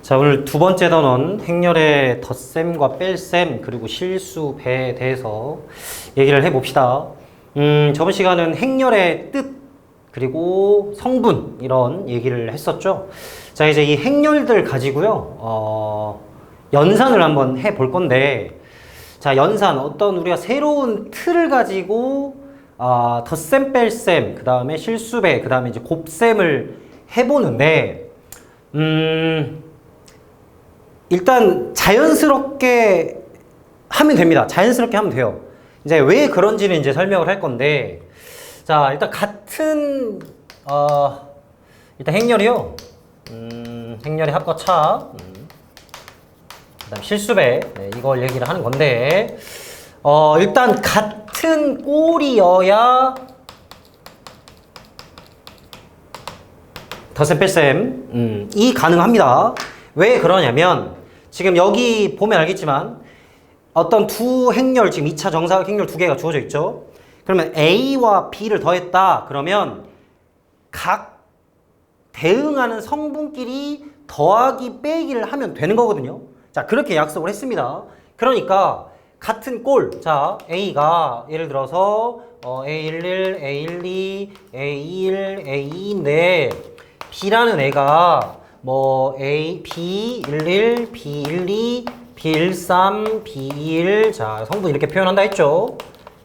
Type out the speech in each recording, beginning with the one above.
자, 오늘 두 번째 단원 행렬의 덧셈과 뺄셈 그리고 실수 배에 대해서 얘기를 해봅시다. 저번 시간은 행렬의 뜻 그리고 성분 이런 얘기를 했었죠. 자, 이제 이 행렬들 가지고요 연산을 한번 해볼 건데, 자, 연산 어떤 우리가 새로운 틀을 가지고 덧셈 뺄셈 그 다음에 실수배 그 다음에 이제 곱셈을 해보는데 일단 자연스럽게 하면 됩니다. 자연스럽게 하면 돼요. 이제 왜 그런지는 이제 설명을 할 건데, 자, 일단 같은 일단 행렬이요. 행렬의 합과 차, 그다음 실수배, 네, 이걸 얘기를 하는 건데, 일단 같은 꼴이어야 덧셈 뺄셈 이 가능합니다. 왜 그러냐면 지금 여기 보면 알겠지만 어떤 두 행렬, 지금 2차 정사각 행렬 두 개가 주어져 있죠. 그러면 A와 B를 더했다 그러면 각 대응하는 성분끼리 더하기 빼기를 하면 되는 거거든요. 자, 그렇게 약속을 했습니다. 그러니까 같은 꼴, 자, A가 예를 들어서 A11, A12, A21, A24, B라는 애가 뭐 A, B11, B12, B13, B21, 자, 성분 이렇게 표현한다 했죠.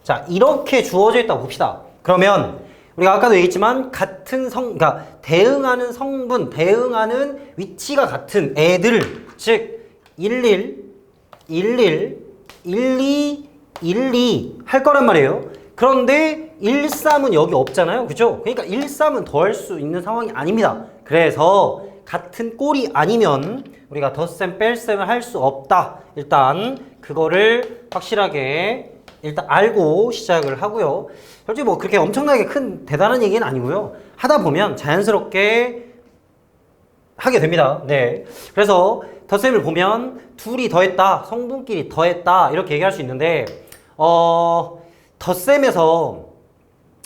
자, 이렇게 주어져 있다고 봅시다. 그러면 우리가 아까도 얘기했지만 같은 그러니까 대응하는 성분, 대응하는 위치가 같은 애들, 즉 11, 11, 12, 12 할 거란 말이에요. 그런데 13은 여기 없잖아요. 그죠? 그러니까 13은 더할 수 있는 상황이 아닙니다. 그래서 같은 꼴이 아니면 우리가 덧셈 뺄셈을 할 수 없다. 일단 그거를 확실하게 일단 알고 시작을 하고요. 솔직히 뭐 그렇게 엄청나게 큰 대단한 얘기는 아니고요. 하다 보면 자연스럽게 하게 됩니다. 네. 그래서 덧셈을 보면 둘이 더했다, 성분끼리 더했다 이렇게 얘기할 수 있는데 덧셈에서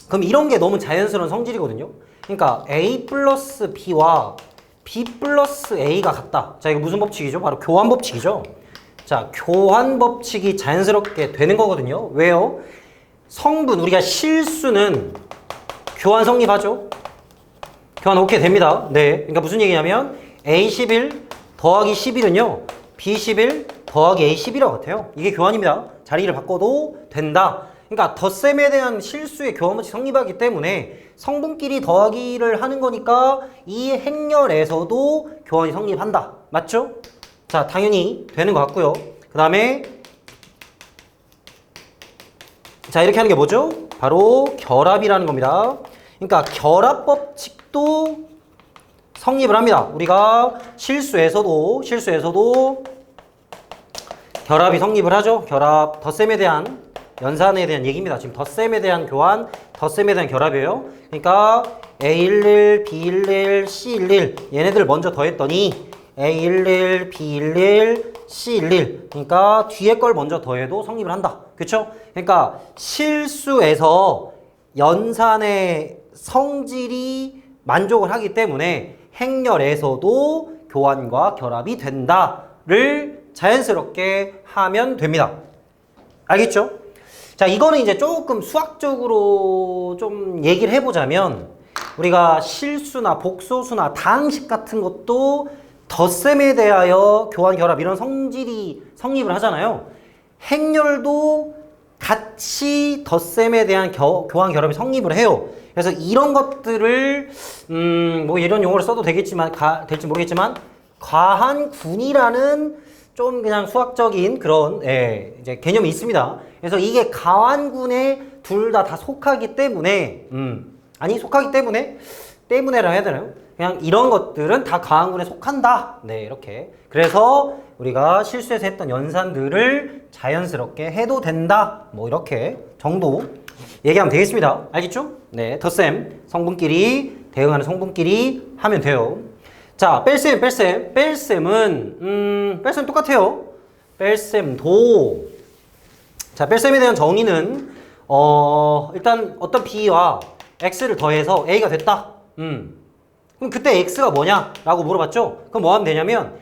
그럼 이런 게 너무 자연스러운 성질이거든요. 그러니까 A 플러스 B와 B 플러스 A가 같다. 자, 이거 무슨 법칙이죠? 바로 교환 법칙이죠. 자, 교환 법칙이 자연스럽게 되는 거거든요. 왜요? 성분, 우리가 실수는 교환 성립하죠? 교환 오케이 됩니다. 네. 그러니까 무슨 얘기냐면 A11 더하기 11은요. B11 더하기 A11과 같아요. 이게 교환입니다. 자리를 바꿔도 된다. 그러니까 덧셈에 대한 실수의 교환 법칙이 성립하기 때문에 성분끼리 더하기를 하는 거니까 이 행렬에서도 교환이 성립한다. 맞죠? 자, 당연히 되는 것 같고요. 그 다음에 자, 이렇게 하는 게 뭐죠? 바로 결합이라는 겁니다. 그러니까 결합 법칙도 성립을 합니다. 우리가 실수에서도 결합이 성립을 하죠. 결합, 덧셈에 대한 연산에 대한 얘기입니다. 지금 덧셈에 대한 교환, 덧셈에 대한 결합이에요. 그러니까 A11, B11, C11 얘네들 먼저 더했더니 A11, B11, C11 그러니까 뒤에 걸 먼저 더해도 성립을 한다. 그쵸? 그러니까 실수에서 연산의 성질이 만족을 하기 때문에 행렬에서도 교환과 결합이 된다를 자연스럽게 하면 됩니다. 알겠죠? 자, 이거는 이제 조금 수학적으로 좀 얘기를 해보자면 우리가 실수나 복소수나 다항식 같은 것도 덧셈에 대하여 교환, 결합 이런 성질이 성립을 하잖아요. 행렬도 같이 덧셈에 대한 교환, 결합이 성립을 해요. 그래서 이런 것들을 뭐 이런 용어를 써도 되겠지만 될지 모르겠지만 과한군이라는 좀 그냥 수학적인 그런 이제 개념이 있습니다. 그래서 이게 가완군에 둘 다 속하기 때문에 속하기 때문에라 해야 되나요? 그냥 이런 것들은 다 가완군에 속한다. 네, 이렇게. 그래서 우리가 실수해서 했던 연산들을 자연스럽게 해도 된다. 뭐 이렇게 정도 얘기하면 되겠습니다. 알겠죠? 네, 덧셈 성분끼리 대응하는 성분끼리 하면 돼요. 자, 뺄셈은 뺄셈 똑같아요. 뺄셈도 자, 뺄셈에 대한 정의는 일단 어떤 B와 X를 더해서 A가 됐다. 그럼 그때 X가 뭐냐? 라고 물어봤죠? 그럼 뭐 하면 되냐면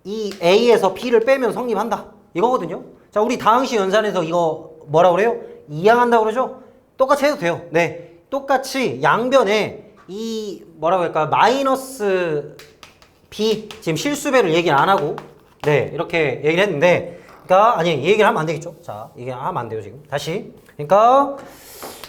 이 A에서 B를 빼면 성립한다. 이거거든요. 자, 우리 다항식 연산에서 이거 뭐라 그래요? 이항한다고 그러죠? 똑같이 해도 돼요. 네. 똑같이 양변에 이 뭐라고 할까? 마이너스 B 지금 실수배를 얘기를 안 하고 네, 이렇게 얘기를 했는데 그러니까 아니, 이 얘기를 하면 안 되겠죠. 자, 이게 하면 안 돼요, 지금. 다시. 그러니까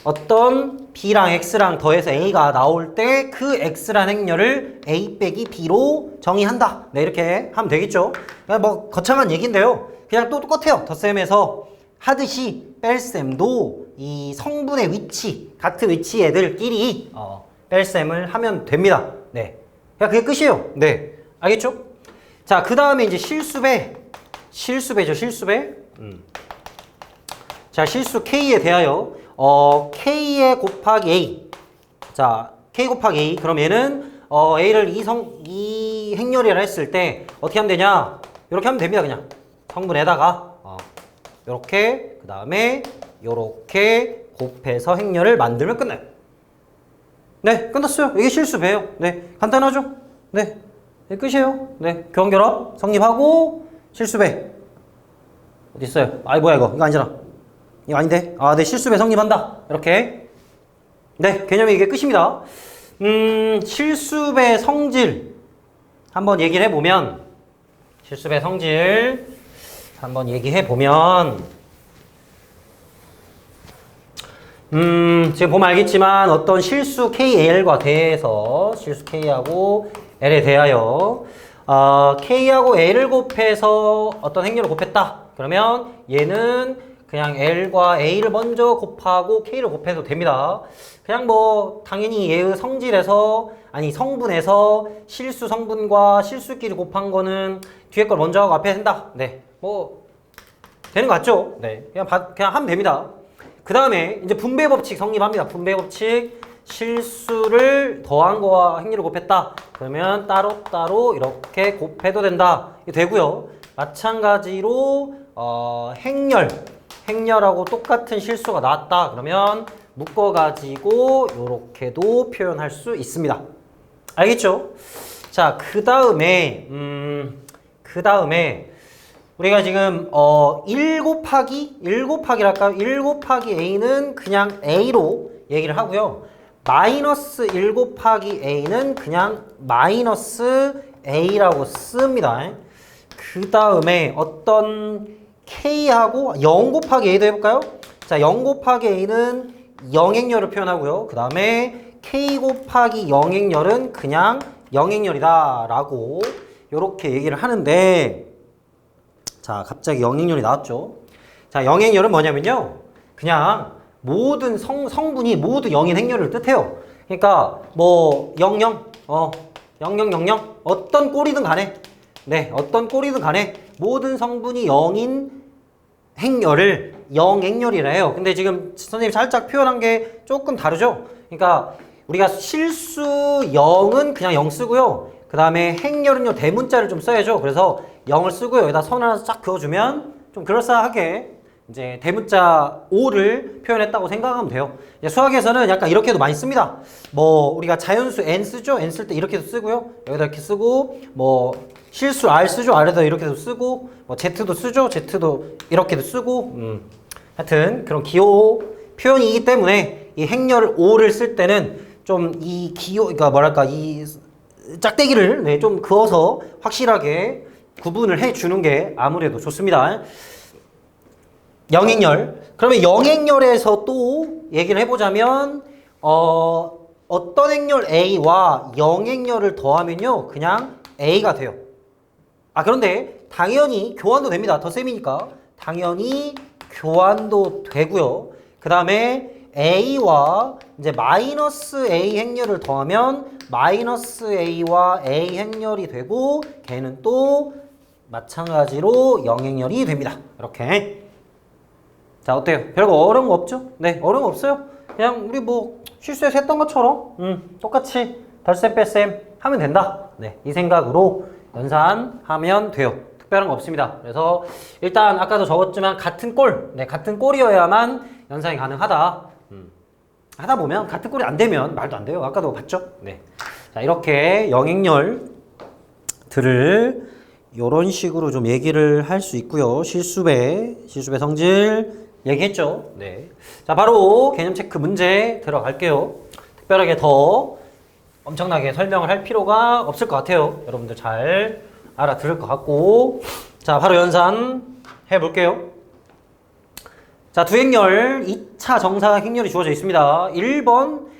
어떤 B랑 X랑 더해서 A가 나올 때 그 X란 행렬을 A 빼기 B로 정의한다. 네, 이렇게 하면 되겠죠. 그냥 뭐 거창한 얘기인데요. 그냥 또 똑같아요. 덧셈에서 하듯이 뺄셈도 이 성분의 위치, 같은 위치 애들끼리 뺄셈을 하면 됩니다. 네. 그냥 그게 끝이에요. 네. 알겠죠? 자, 그 다음에 이제 실수배죠, 실수배. 자, 실수 K에 대하여 K에 곱하기 A. 자, K 곱하기 A. 그럼 얘는 A를 이 행렬이라 했을 때 어떻게 하면 되냐? 이렇게 하면 됩니다, 그냥. 성분에다가 요렇게, 그 다음에 요렇게 곱해서 행렬을 만들면 끝나요. 네, 끝났어요. 이게 실수배예요. 네, 간단하죠? 네, 네, 끝이에요. 네, 교환결합 성립하고 실수배. 어디 있어요? 아이, 뭐야 이거 아니잖아. 이거 아닌데? 아, 네, 실수배 성립한다. 이렇게. 네, 개념이 이게 끝입니다. 실수배 성질 한번 얘기를 해보면, 실수배 성질 한번 얘기해보면, 지금 보면 알겠지만 어떤 실수 KL과 대해서 실수 K하고 L에 대하여 K하고 L을 곱해서 어떤 행렬을 곱했다. 그러면 얘는 그냥 L과 A를 먼저 곱하고 K를 곱해도 됩니다. 그냥 뭐 당연히 얘의 성질에서 아니 성분에서 실수 성분과 실수끼리 곱한 거는 뒤에 걸 먼저 하고 앞에 한다. 네, 뭐 되는 거 같죠? 네, 그냥 하면 됩니다. 그 다음에 이제 분배 법칙 성립합니다. 분배 법칙, 실수를 더한 거와 행렬을 곱했다. 그러면 따로따로 이렇게 곱해도 된다. 이게 되고요. 마찬가지로 행렬하고 똑같은 실수가 나왔다. 그러면 묶어가지고 이렇게도 표현할 수 있습니다. 알겠죠? 자, 그 다음에 우리가 지금 1 곱하기랄까요? 1 곱하기 A는 그냥 A로 얘기를 하고요. 마이너스 1 곱하기 A는 그냥 마이너스 A라고 씁니다. 그 다음에 어떤 K하고 0 곱하기 A도 해볼까요? 자, 0 곱하기 A는 0행렬을 표현하고요. 그 다음에 K 곱하기 0행렬은 그냥 0행렬이다 라고 이렇게 얘기를 하는데, 자, 갑자기 영행렬이 나왔죠. 자, 영행렬은 뭐냐면요. 그냥 모든 성분이 모두 0인 행렬을 뜻해요. 그러니까 뭐 00, 0000 어떤 꼴이든 간에 네, 어떤 꼴이든 간에 모든 성분이 0인 행렬을 0행렬이라 해요. 근데 지금 선생님이 살짝 표현한 게 조금 다르죠. 그러니까 우리가 실수 0은 그냥 0 쓰고요. 그 다음에 행렬은요, 대문자를 좀 써야죠. 그래서 0을 쓰고요. 여기다 선 하나 쫙 그어주면 좀 그럴싸하게 이제 대문자 5를 표현했다고 생각하면 돼요. 이제 수학에서는 약간 이렇게도 많이 씁니다. 뭐 우리가 자연수 n 쓰죠. n 쓸 때 이렇게도 쓰고요. 여기다 이렇게 쓰고, 뭐 실수 r 쓰죠. r에다 이렇게도 쓰고, 뭐 z도 쓰죠. z도 이렇게도 쓰고, 하여튼 그런 기호 표현이기 때문에 이 행렬 5를 쓸 때는 좀 이 기호, 그러니까 뭐랄까 이 짝대기를 네, 좀 그어서 확실하게 구분을 해주는 게 아무래도 좋습니다. 영행렬. 그러면 영행렬에서 또 얘기를 해보자면 어떤 행렬 A와 영행렬을 더하면요 그냥 A가 돼요. 아, 그런데 당연히 교환도 됩니다. 덧셈이니까 당연히 교환도 되고요. 그 다음에 A와 이제 마이너스 A 행렬을 더하면 마이너스 A와 A 행렬이 되고, 걔는 또 마찬가지로 0행렬이 됩니다. 이렇게. 자, 어때요? 별거 어려운 거 없죠? 네, 어려운 거 없어요. 그냥 우리 뭐 실수해서 했던 것처럼 똑같이 덜셈 뺄셈 하면 된다. 네, 이 생각으로 연산하면 돼요. 특별한 거 없습니다. 그래서 일단 아까도 적었지만 같은 꼴, 네, 같은 꼴이어야만 연산이 가능하다. 하다 보면 같은 꼴이 안 되면 말도 안 돼요. 아까도 봤죠? 네. 자, 이렇게 영행렬들을 요런 식으로 좀 얘기를 할 수 있고요. 실수배 성질 얘기했죠. 네. 자, 바로 개념 체크 문제 들어갈게요. 특별하게 더 엄청나게 설명을 할 필요가 없을 것 같아요. 여러분들 잘 알아들을 것 같고. 자, 바로 연산 해볼게요. 자, 두 행렬 2차 정사각 행렬이 주어져 있습니다. 1번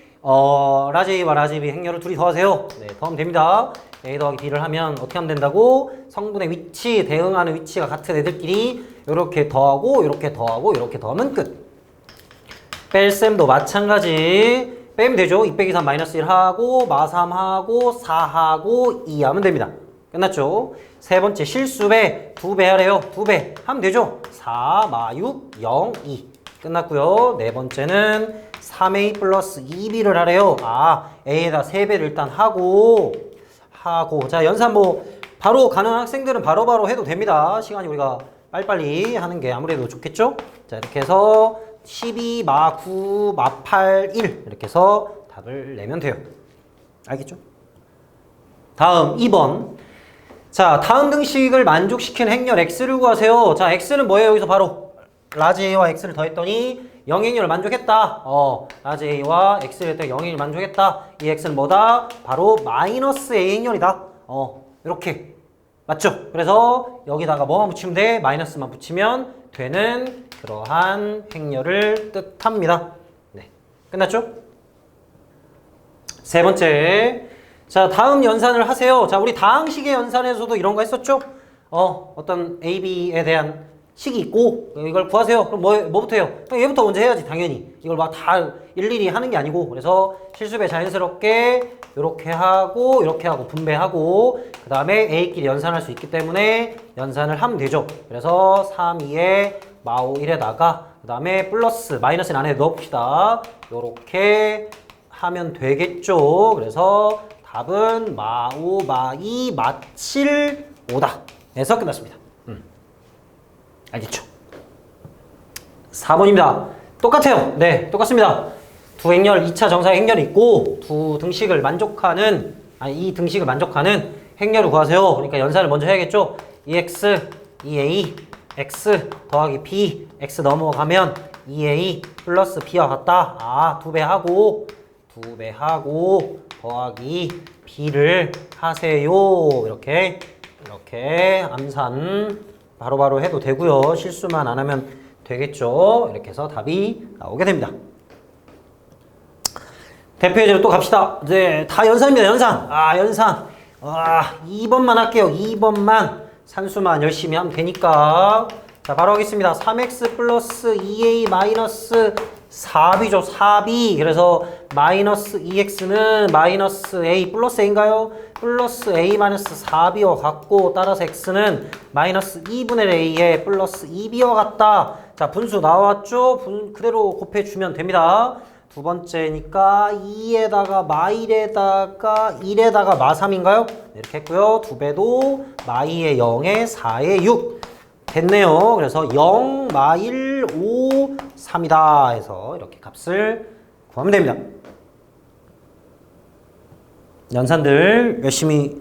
라지 A와 라지 B 행렬을 둘이 더하세요. 네, 더하면 됩니다. A 더하기 B를 하면 어떻게 하면 된다고? 성분의 위치, 대응하는 위치가 같은 애들끼리 이렇게 더하고 이렇게 더하고 이렇게 더하면 끝. 뺄셈도 마찬가지. 빼면 되죠. 2 빼기 3 마이너스 1 하고 마 3 하고 4 하고 2 하면 됩니다. 끝났죠? 세 번째 실수배 2배 하래요. 2배 하면 되죠. 4 마 6 0 2 끝났고요. 네 번째는 3A 플러스 2B를 하래요. 아, A에다 3배를 일단 하고 자, 연산 뭐 바로 가능한 학생들은 바로바로 해도 됩니다. 시간이 우리가 빨리빨리 하는 게 아무래도 좋겠죠? 자, 이렇게 해서 12, 마 9, 마 8, 1 이렇게 해서 답을 내면 돼요. 알겠죠? 다음 2번. 자, 다음 등식을 만족시키는 행렬 x를 구하세요. 자, x는 뭐예요? 여기서 바로 라지 a와 x를 더했더니 0행렬을 만족했다. 라지 a와 x를 더했더니 0행렬을 만족했다. 이 x는 뭐다? 바로 마이너스 a행렬이다. 이렇게 맞죠? 그래서 여기다가 뭐만 붙이면 돼? 마이너스만 붙이면 되는 그러한 행렬을 뜻합니다. 네, 끝났죠? 세 번째. 자, 다음 연산을 하세요. 자, 우리 다항식의 연산에서도 이런 거 했었죠? 어떤 A, B에 대한 식이 있고 이걸 구하세요. 그럼 뭐부터 해요? 얘부터 먼저 해야지, 당연히. 이걸 막 다 일일이 하는 게 아니고. 그래서 실수배 자연스럽게 이렇게 하고 분배하고 그 다음에 A끼리 연산할 수 있기 때문에 연산을 하면 되죠. 그래서 3, 2에 마5 1에다가 그 다음에 플러스 마이너스는 안에 넣읍시다. 요렇게 하면 되겠죠. 그래서 답은 마5, 마2, 마7, 5다. 에서 끝났습니다. 알겠죠? 4번입니다. 똑같아요. 네, 똑같습니다. 두 행렬, 2차 정사의 행렬이 있고 두 등식을 만족하는, 이 등식을 만족하는 행렬을 구하세요. 그러니까 연산을 먼저 해야겠죠? 2x, 2a, x 더하기 b, x 넘어가면 2a 플러스 b와 같다. 2배 하고 더하기 b를 하세요. 이렇게 암산 바로바로 해도 되고요. 실수만 안 하면 되겠죠. 이렇게 해서 답이 나오게 됩니다. 대표 예제로 또 갑시다. 네, 다 연산입니다. 연산. 2번만 할게요. 2번만 산수만 열심히 하면 되니까. 자, 바로 하겠습니다. 3x 플러스 2a 마이너스 4b죠. 4b. 그래서 마이너스 2x는 마이너스 a 플러스 a인가요? 플러스 a 마이너스 4b와 같고, 따라서 x는 마이너스 2분의 a에 플러스 2b와 같다. 자, 분수 나왔죠? 그대로 곱해주면 됩니다. 두 번째니까 2에다가 마 1에다가 1에다가 마 3인가요? 이렇게 했고요. 두 배도 마 2에 0에 4에 6 됐네요. 그래서 0, 마 1, 5, 3이다 해서 이렇게 값을 구하면 됩니다. 연산들 열심히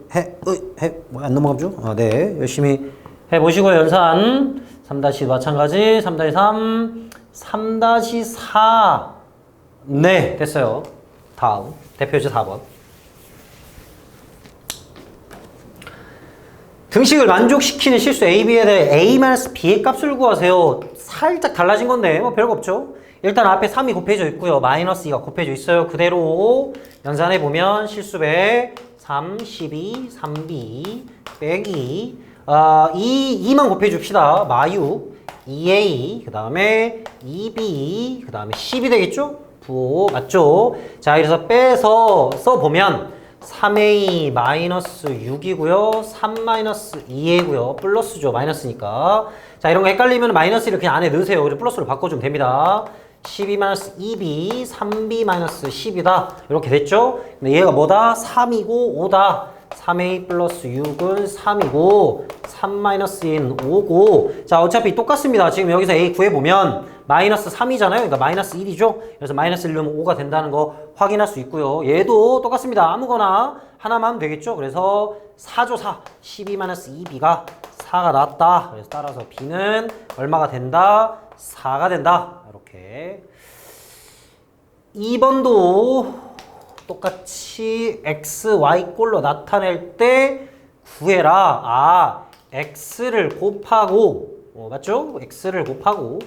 안 넘어가죠? 네, 열심히 해보시고요. 연산 3-2 마찬가지, 3-3, 3-4 네, 됐어요. 다음 대표제 4번. 등식을 만족시키는 실수 A, B에 대해 A-B의 값을 구하세요. 살짝 달라진 건데 뭐 별거 없죠. 일단 앞에 3이 곱해져 있고요. 마이너스 2가 곱해져 있어요. 그대로 연산해보면 실수배 3, 12, 3B 빼기 2만 곱해줍시다. 마6, 2A, 그 다음에 2B, 그 다음에 10이 되겠죠? 부호 맞죠? 자, 그래서 빼서 써보면 3A 마이너스 6이고요. 3 마이너스 2A고요. 플러스죠. 마이너스니까. 자, 이런 거 헷갈리면 마이너스를 그냥 안에 넣으세요. 그리고 플러스로 바꿔주면 됩니다. 12 마이너스 2B, 3B 마이너스 10이다. 이렇게 됐죠? 근데 얘가 뭐다? 3이고 5다. 3A 플러스 6은 3이고 3 마이너스 2는 5고 자, 어차피 똑같습니다. 지금 여기서 A 구해보면 마이너스 3이잖아요. 그러니까 마이너스 1이죠. 그래서 마이너스 1 넣으면 5가 된다는 거 확인할 수 있고요. 얘도 똑같습니다. 아무거나 하나만 하면 되겠죠? 그래서 4죠, 4. 12-2b가 4가 나왔다. 그래서 따라서 b는 얼마가 된다? 4가 된다. 이렇게. 2번도 똑같이 x, y 꼴로 나타낼 때 구해라. 아, x를 곱하고, 맞죠? x를 곱하고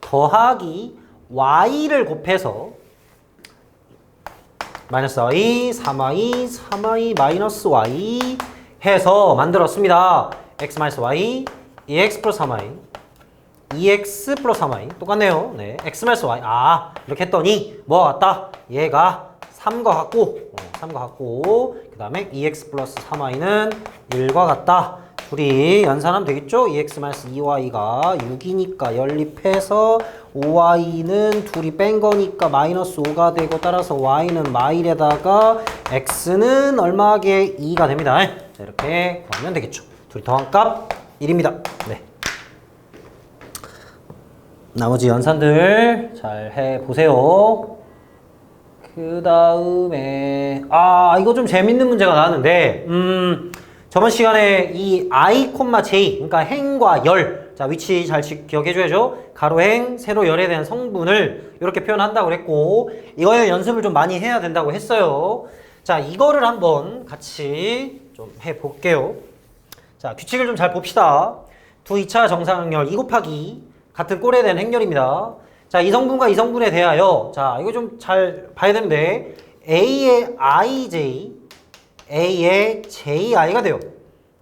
더하기 y를 곱해서 마이너스 y, 3y, 3y, 마이너스 y 해서 만들었습니다. x 마이너스 y, 2x 플러스 3y, 2x 플러스 3y 똑같네요. 네, x 마이너스 y. 아, 이렇게 했더니 뭐가 같다? 얘가 3과 같고, 3과 같고, 그 다음에 2x 플러스 3y는 1과 같다. 둘이 연산하면 되겠죠? 2x-2y가 6이니까 연립해서 5y는 둘이 뺀 거니까 마이너스 5가 되고 따라서 y는 마일에다가 x는 얼마게 2가 됩니다. 자, 이렇게 구하면 되겠죠. 둘이 더한 값 1입니다. 네. 나머지 연산들 잘 해보세요. 그 다음에 이거 좀 재밌는 문제가 나왔는데 저번 시간에 이 i, j, 그러니까 행과 열, 자 위치 잘 기억해줘야죠. 가로행, 세로열에 대한 성분을 이렇게 표현한다고 그랬고 이거에 연습을 좀 많이 해야 된다고 했어요. 자 이거를 한번 같이 좀 해볼게요. 자 규칙을 좀 잘 봅시다. 두 2차 정사각열 2 곱하기 같은 꼴에 대한 행렬입니다. 자 이 성분과 이 성분에 대하여 자 이거 좀 잘 봐야 되는데 a의 ij a의 ji가 돼요.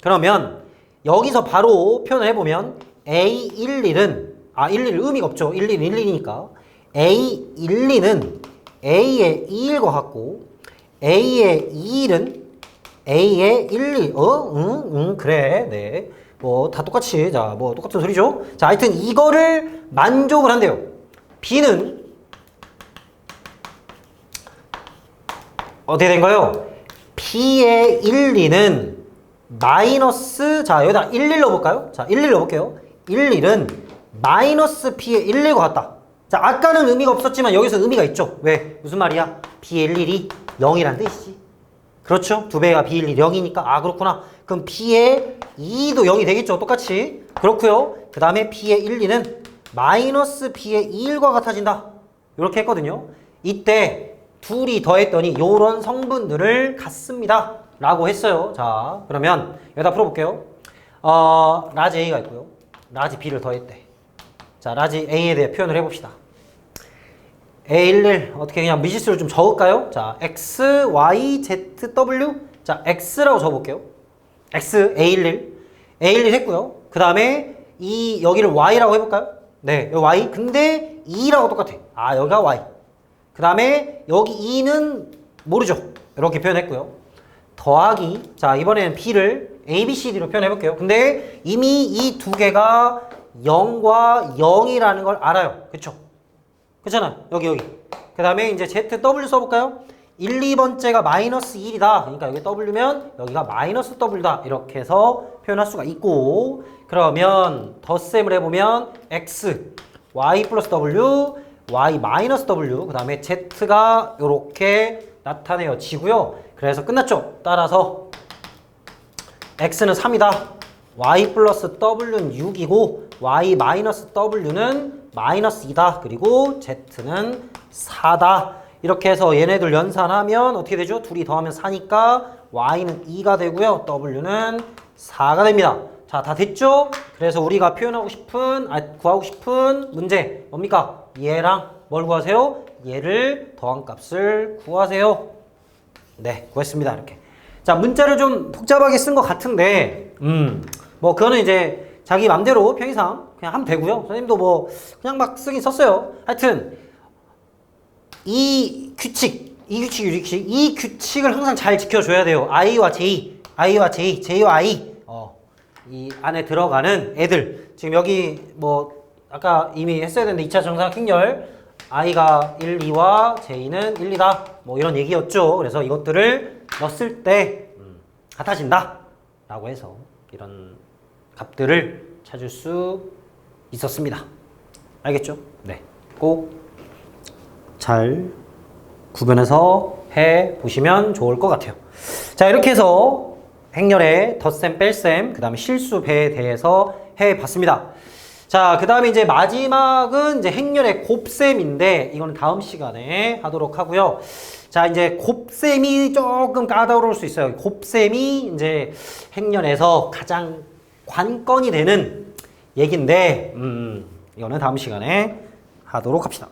그러면 여기서 바로 표현을 해보면 a11은 11 의미가 없죠. 11, 11이니까 a12는 a의 2일과 같고 a의 2일은 a의 12 그래 네 뭐 다 똑같이 자 뭐 똑같은 소리죠. 자 하여튼 이거를 만족을 한대요. b는 어떻게 된가요? P의 1, 2는 마이너스, 자, 여기다 1, 1 넣어볼까요? 자, 1, 1 넣어볼게요. 1, 1은 마이너스 P의 1, 1과 같다. 자, 아까는 의미가 없었지만 여기서 의미가 있죠. 왜? 무슨 말이야? P의 1, 1이 0이란 뜻이지. 그렇죠? 두 배가 B, 1, 1, 0이니까. 아, 그렇구나. 그럼 P의 2도 0이 되겠죠. 똑같이. 그렇고요. 그 다음에 P의 1, 2는 마이너스 P의 2, 1과 같아진다. 이렇게 했거든요. 이때 둘이 더했더니 요런 성분들을 갖습니다. 라고 했어요. 자, 그러면 여기다 풀어볼게요. 라지 A가 있고요. 라지 B를 더했대. 자, 라지 A에 대해 표현을 해봅시다. A11 어떻게 그냥 미지수를 좀 적을까요? 자, X, Y, Z, W. 자, X라고 적어볼게요. X, A11. A11 했고요. 그 다음에 여기를 Y라고 해볼까요? 네, 여기 Y. 근데 2라고 똑같아. 아, 여기가 Y. 그 다음에 여기 2는 모르죠. 이렇게 표현했고요. 더하기. 자, 이번에는 B를 A, B, C, D로 표현해볼게요. 근데 이미 이 두 개가 0과 0이라는 걸 알아요. 그쵸? 그렇잖아. 여기. 그 다음에 이제 ZW 써볼까요? 1, 2번째가 마이너스 1이다. 그러니까 여기 W면 여기가 마이너스 W다. 이렇게 해서 표현할 수가 있고 그러면 덧셈을 해보면 X, Y 플러스 W, Y 마이너스 W 그 다음에 Z가 이렇게 나타내어지고요. 그래서 끝났죠. 따라서 X는 3이다. Y 플러스 W는 6이고 Y 마이너스 W는 마이너스 2다. 그리고 Z는 4다. 이렇게 해서 얘네들 연산하면 어떻게 되죠? 둘이 더하면 4니까 Y는 2가 되고요. W는 4가 됩니다. 자, 다 됐죠? 그래서 우리가 표현하고 싶은, 구하고 싶은 문제 뭡니까? 얘랑 뭘 구하세요? 얘를 더한 값을 구하세요. 네, 구했습니다. 이렇게. 자, 문자를 좀 복잡하게 쓴 것 같은데, 뭐, 그거는 이제 자기 맘대로 편의상 그냥 하면 되고요. 선생님도 뭐, 그냥 막 쓰긴 썼어요. 하여튼, 이 규칙을 항상 잘 지켜줘야 돼요. I와 J, J와 I. 이 안에 들어가는 애들. 지금 여기 뭐, 아까 이미 했어야 되는데 2차 정사각 행렬. I가 1, 2와 J는 1, 2다. 뭐 이런 얘기였죠. 그래서 이것들을 넣었을 때 같아진다. 라고 해서 이런 값들을 찾을 수 있었습니다. 알겠죠? 네. 꼭 잘 구분해서 해 보시면 좋을 것 같아요. 자, 이렇게 해서 행렬의 덧셈, 뺄셈, 그 다음에 실수, 배에 대해서 해 봤습니다. 자, 그 다음에 이제 마지막은 이제 행렬의 곱셈인데, 이거는 다음 시간에 하도록 하고요. 자, 이제 곱셈이 조금 까다로울 수 있어요. 곱셈이 이제 행렬에서 가장 관건이 되는 얘기인데, 이거는 다음 시간에 하도록 합시다.